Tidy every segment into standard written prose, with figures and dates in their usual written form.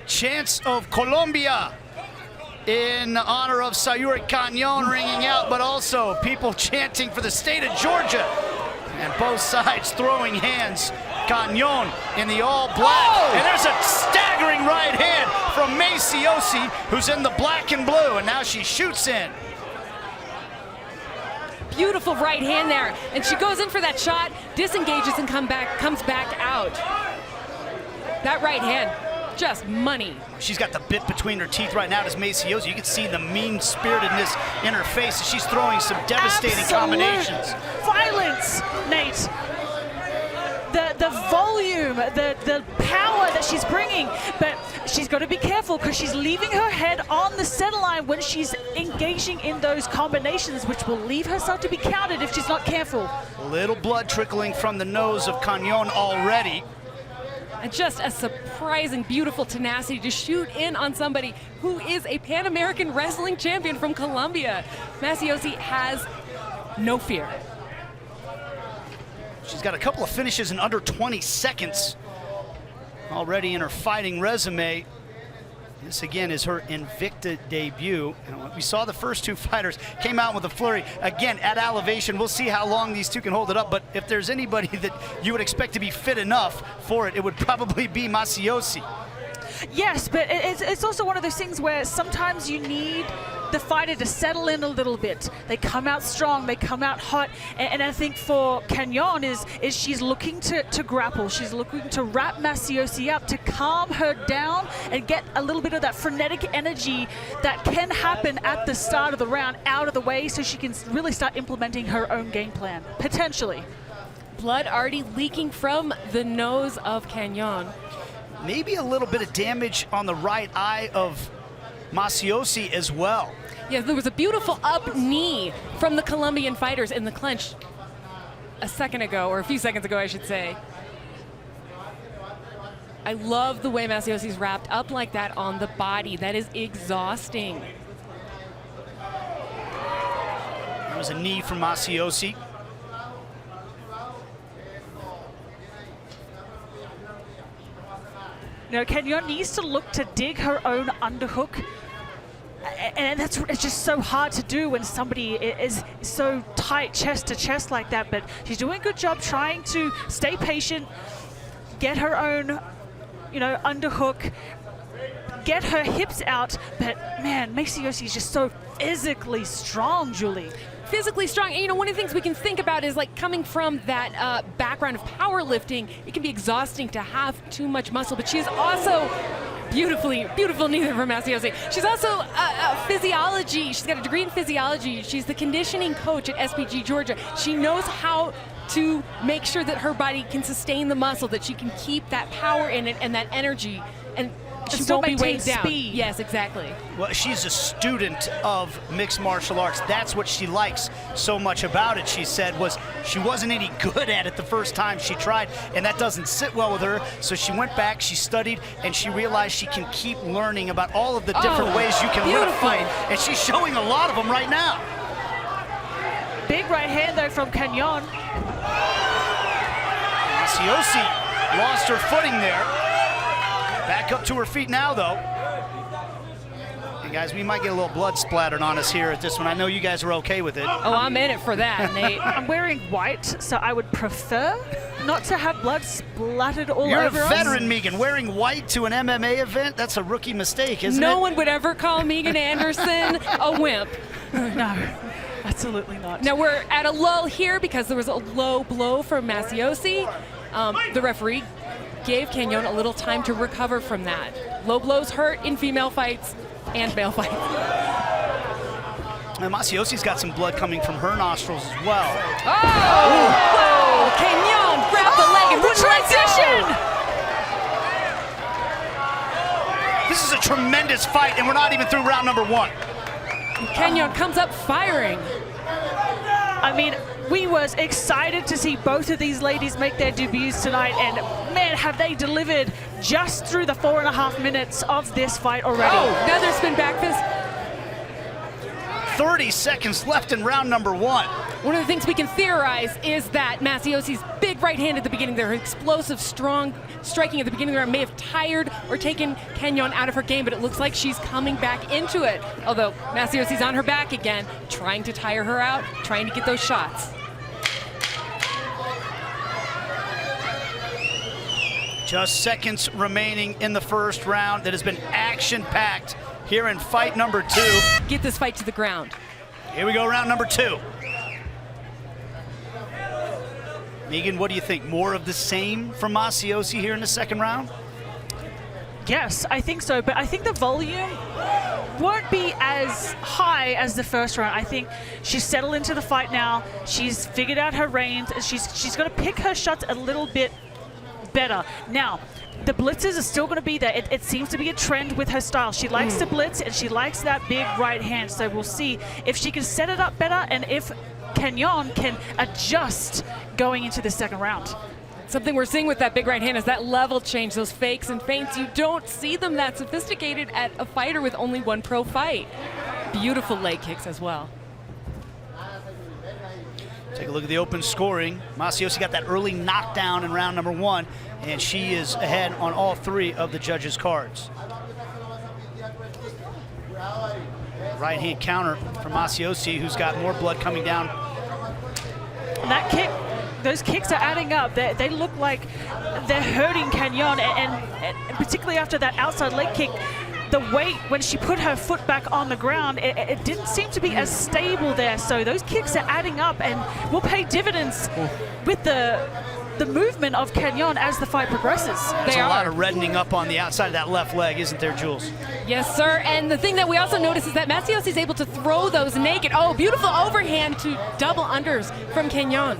Chants of Colombia in honor of Sayury Canon ringing out, but also people chanting for the state of Georgia. And both sides throwing hands. Canon in the all black. Oh! And there's a staggering right hand from Macioce, who's in the black and blue, and now she shoots in. Beautiful right hand there, and she goes in for that shot, disengages and comes back out. That right hand, just money. She's got the bit between her teeth right now as Macioce. You can see the mean-spiritedness in her face as she's throwing some devastating combinations. Violence, Nate. The volume, the power that she's bringing, but she's got to be careful because she's leaving her head on the center line when she's engaging in those combinations, which will leave herself to be counted if she's not careful. A little blood trickling from the nose of Canon already. And just a surprising, beautiful tenacity to shoot in on somebody who is a Pan American wrestling champion from Colombia. Macioce has no fear. She's got a couple of finishes in under 20 seconds already in her fighting resume. This again is her Invicta debut. And we saw the first two fighters came out with a flurry. Again, at elevation, we'll see how long these two can hold it up, but if there's anybody that you would expect to be fit enough for it, it would probably be Macioce. Yes, but it's also one of those things where sometimes you need the fighter to settle in a little bit. They come out strong, they come out hot, and I think for Canon is she's looking to grapple. She's looking to wrap Macioce up, to calm her down and get a little bit of that frenetic energy that can happen at the start of the round out of the way so she can really start implementing her own game plan, potentially. Blood already leaking from the nose of Canon. Maybe a little bit of damage on the right eye of Macioce as well. Yeah, there was a beautiful up knee from the Colombian fighters in the clinch a second ago, or a few seconds ago, I should say. I love the way Macioce's wrapped up like that on the body. That is exhausting. That was a knee from Macioce. You know, Canon needs to look to dig her own underhook, and it's just so hard to do when somebody is so tight chest to chest like that, but she's doing a good job trying to stay patient, get her own, you know, underhook, get her hips out, but man, Macioce is just so physically strong, Julie. Physically strong. And, you know, one of the things we can think about is like coming from that background of powerlifting, it can be exhausting to have too much muscle, but she is also beautiful knee there for Macioce. She's also physiology. She's got a degree in physiology. She's the conditioning coach at SPG Georgia. She knows how to make sure that her body can sustain the muscle, that she can keep that power in it and that energy, and she still won't be weighed down. speed. Yes, exactly. Well, she's a student of mixed martial arts. That's what she likes so much about it, she said, was she wasn't any good at it the first time she tried, and that doesn't sit well with her. So she went back, she studied, and she realized she can keep learning about all of the different ways you can learn to fight. And she's showing a lot of them right now. Big right hand though from Canon. Macioce lost her footing there. Back up to her feet now, though. And guys, we might get a little blood splattered on us here at this one. I know you guys are okay with it. Oh, I'm in it for that, Nate. I'm wearing white, so I would prefer not to have blood splattered all You're over a us. veteran, Megan. Wearing white to an MMA event, that's a rookie mistake, isn't it? No one would ever call Megan Anderson a wimp. No, absolutely not. Now we're at a lull here because there was a low blow from Macioce. The referee gave Canon a little time to recover from that. Low blows hurt in female fights and male fights. And Macioce's got some blood coming from her nostrils as well. Oh! Canon grabbed the leg and wouldn't let go. This is a tremendous fight, and we're not even through round number one. Canon comes up firing. I mean, we was excited to see both of these ladies make their debuts tonight, and man, have they delivered just through the 4.5 minutes of this fight already. Oh, another spin back fist. 30 seconds left in round number one. One of the things we can theorize is that Macioce's big right hand at the beginning there, her explosive, strong striking at the beginning of the round may have tired or taken Canon out of her game, but it looks like she's coming back into it. Although Macioce's on her back again, trying to tire her out, trying to get those shots. Just seconds remaining in the first round that has been action-packed here in fight number 2. Get this fight to the ground. Here we go, round number 2. Megan, what do you think? More of the same from Macioce here in the second round? Yes, I think so, but I think the volume won't be as high as the first round. I think she's settled into the fight now. She's figured out her range, and she's going to pick her shots a little bit better. Now, the blitzes are still going to be there. It seems to be a trend with her style. She likes to blitz, and she likes that big right hand, so we'll see if she can set it up better and if Canon can adjust going into the second round. Something we're seeing with that big right hand is that level change, those fakes and feints. You don't see them that sophisticated at a fighter with only one pro fight. Beautiful leg kicks as well. Take a look at the open scoring. Macioce got that early knockdown in round number 1, and she is ahead on all 3 of the judges' cards. Right hand counter from Macioce, who's got more blood coming down. And that kick, those kicks are adding up. They look like they're hurting Canon, and particularly after that outside leg kick, the weight, when she put her foot back on the ground, it didn't seem to be as stable there. So those kicks are adding up and will pay dividends with the movement of Canon as the fight progresses. There's a lot of reddening up on the outside of that left leg, isn't there, Jules? Yes, sir. And the thing that we also notice is that Macioce is able to throw those naked. Oh, beautiful overhand to double unders from Canon.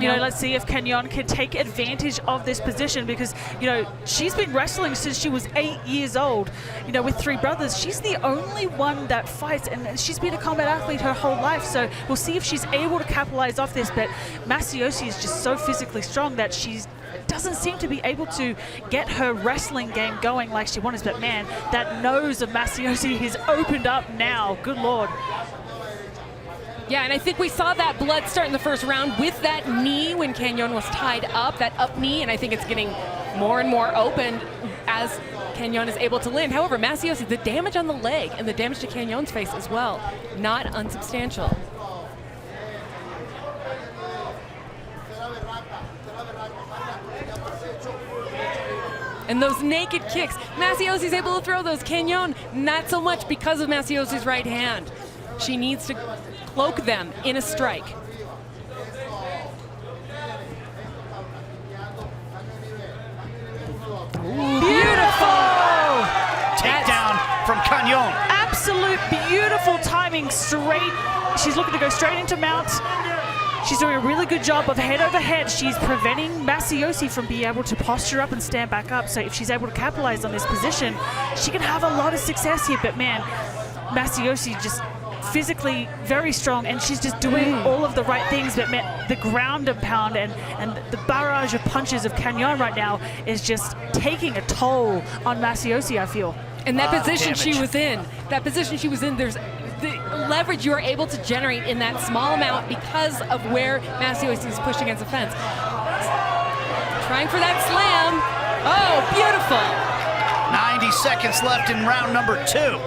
You know, let's see if Canon can take advantage of this position because, you know, she's been wrestling since she was 8 years old. You know, with 3 brothers, she's the only one that fights, and she's been a combat athlete her whole life. So we'll see if she's able to capitalize off this. But Macioce is just so physically strong that she doesn't seem to be able to get her wrestling game going like she wants. But man, that nose of Macioce has opened up now. Good Lord. Yeah, and I think we saw that blood start in the first round with that knee when Canon was tied up, that up knee, and I think it's getting more and more open as Canon is able to land. However, Macioce, the damage on the leg and the damage to Canon's face as well, not unsubstantial. And those naked kicks, Macioce's able to throw those. Canon, not so much because of Macioce's right hand. She needs to cloak them in a strike. Ooh, beautiful! Takedown from Canon. Absolute beautiful timing, straight. She's looking to go straight into mount. She's doing a really good job of head over head. She's preventing Macioce from being able to posture up and stand back up. So if she's able to capitalize on this position, she can have a lot of success here. But man, Macioce just physically very strong, and she's just doing all of the right things. But man, the ground and pound and the barrage of punches of Canon right now is just taking a toll on Macioce, I feel. And that position she was in, there's the leverage you are able to generate in that small amount because of where Macioce is pushed against the fence. Trying for that slam. Oh, beautiful. 90 seconds left in round number 2.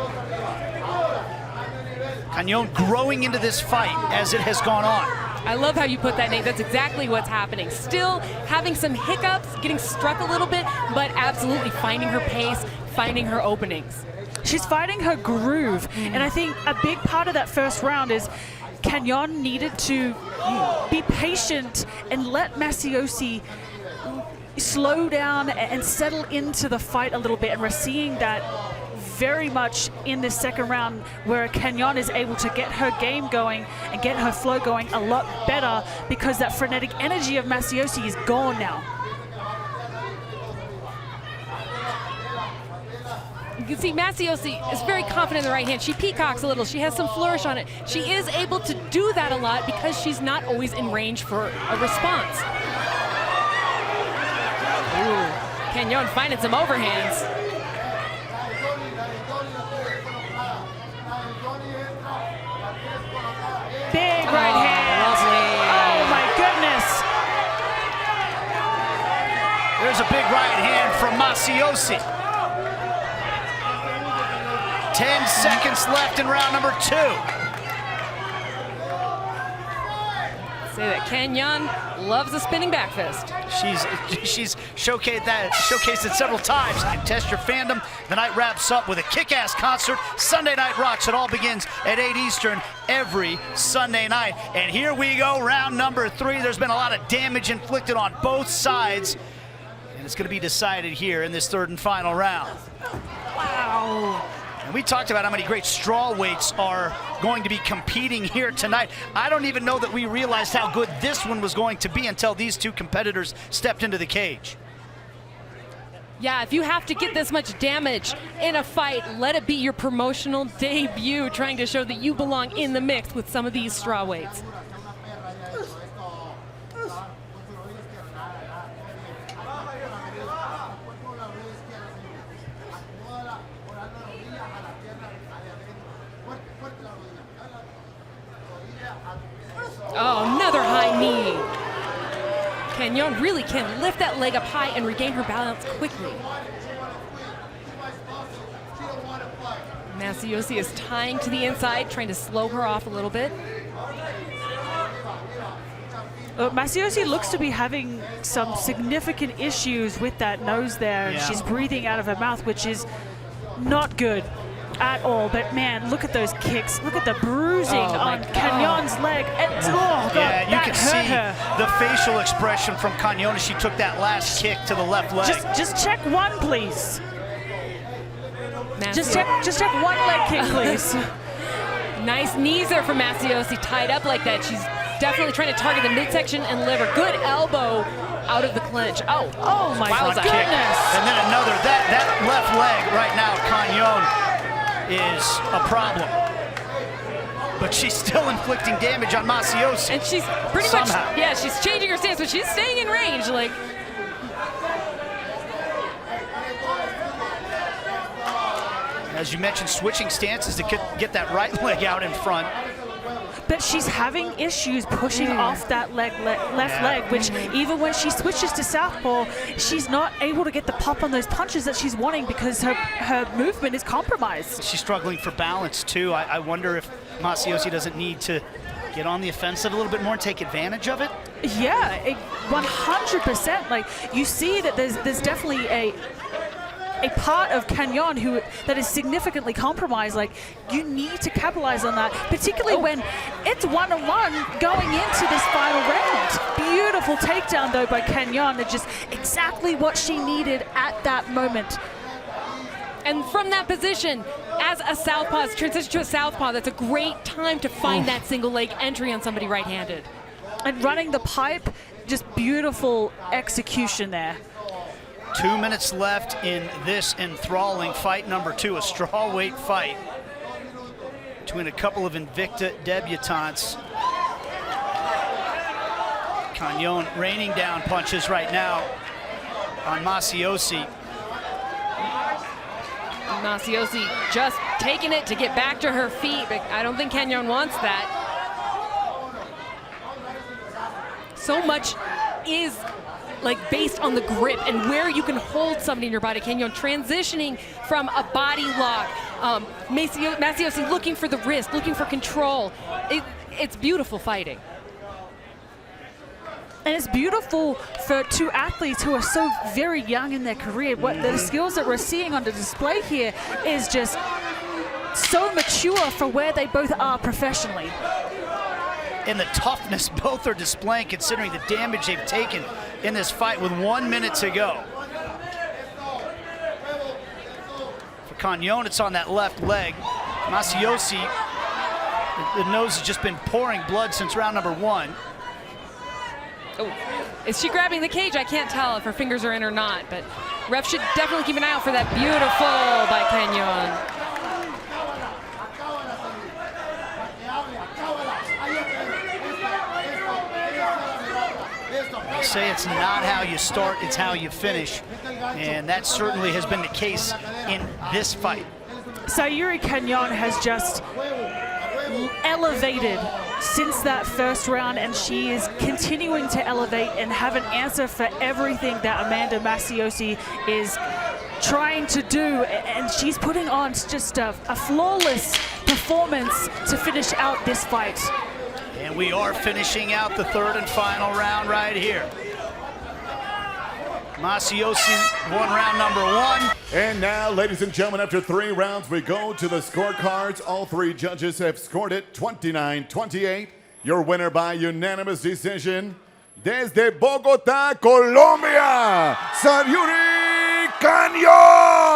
Canon growing into this fight as it has gone on. I love how you put that, Nate. That's exactly what's happening. Still having some hiccups, getting struck a little bit, but absolutely finding her pace, finding her openings. She's finding her groove, and I think a big part of that first round is Canon needed to be patient and let Macioce slow down and settle into the fight a little bit, and we're seeing that very much in this second round where Canon is able to get her game going and get her flow going a lot better because that frenetic energy of Macioce is gone now. You can see Macioce is very confident in the right hand. She peacocks a little. She has some flourish on it. She is able to do that a lot because she's not always in range for a response. Ooh, Canon finding some overhands. There's a big right hand from Macioce. 10 seconds left in round number 2. Say that Canon loves a spinning back fist. She's showcased it several times. And test your fandom. The night wraps up with a kick-ass concert. Sunday Night Rocks. It all begins at 8 Eastern every Sunday night. And here we go, round number 3. There's been a lot of damage inflicted on both sides. And it's going to be decided here in this 3rd and final round. Wow. And we talked about how many great straw weights are going to be competing here tonight. I don't even know that we realized how good this one was going to be until these two competitors stepped into the cage. Yeah, if you have to get this much damage in a fight, let it be your promotional debut, trying to show that you belong in the mix with some of these straw weights. Oh, another high knee. Canon really can lift that leg up high and regain her balance quickly. Macioce is tying to the inside, trying to slow her off a little bit. Macioce looks to be having some significant issues with that nose there. Yeah. She's breathing out of her mouth, which is not good at all. But man, look at those kicks. Look at the bruising on Canon's leg. Yeah, you can see the facial expression from Canon as she took that last kick to the left leg. Just check one, please. Just check one leg kick, please. Nice knees there from Macioce, tied up like that. She's definitely trying to target the midsection and liver. Good elbow out of the clinch. Oh my Front goodness. kick. And then another, that left leg right now, Canon is a problem. But she's still inflicting damage on Macioce. And she's pretty Somehow. much, yeah, she's changing her stance, but she's staying in range. Like, as you mentioned, switching stances to get that right leg out in front. But she's having issues pushing off that left leg, which even when she switches to southpaw, she's not able to get the pop on those punches that she's wanting because her movement is compromised. She's struggling for balance too. I wonder if Macioce doesn't need to get on the offensive a little bit more and take advantage of it. Yeah, 100%. Like, you see that there's definitely a part of Canon that is significantly compromised. Like, you need to capitalize on that, particularly when it's 1-on-1 going into this final round. Beautiful takedown though by Canon, just exactly what she needed at that moment. and from that position, as a southpaw, as transition to a southpaw, that's a great time to find that single leg entry on somebody right-handed. And running the pipe, just beautiful execution there. 2 minutes left in this enthralling fight number 2, a strawweight fight between a couple of Invicta debutantes. Canon raining down punches right now on Macioce. Macioce just taking it to get back to her feet, but I don't think Canon wants that. So much is like based on the grip and where you can hold somebody in your body. Canon transitioning from a body lock. Macioce looking for the wrist, looking for control. It's beautiful fighting. And it's beautiful for two athletes who are so very young in their career. What the skills that we're seeing on the display here is just so mature for where they both are professionally. And the toughness both are displaying considering the damage they've taken in this fight with 1 minute to go. For Canon, it's on that left leg. Macioce, the nose has just been pouring blood since round number 1. Oh, is she grabbing the cage? I can't tell if her fingers are in or not, but ref should definitely keep an eye out for that. Beautiful by Canon. They say it's not how you start, it's how you finish. And that certainly has been the case in this fight. Sayury Canon has just elevated since that first round, and she is continuing to elevate and have an answer for everything that Amanda Macioce is trying to do, and she's putting on just a flawless performance to finish out this fight. And we are finishing out the third and final round right here. Macioce won round number 1. And now, ladies and gentlemen, after 3 rounds, we go to the scorecards. All 3 judges have scored it 29-28. Your winner by unanimous decision, desde Bogotá, Colombia, Sayury Canon!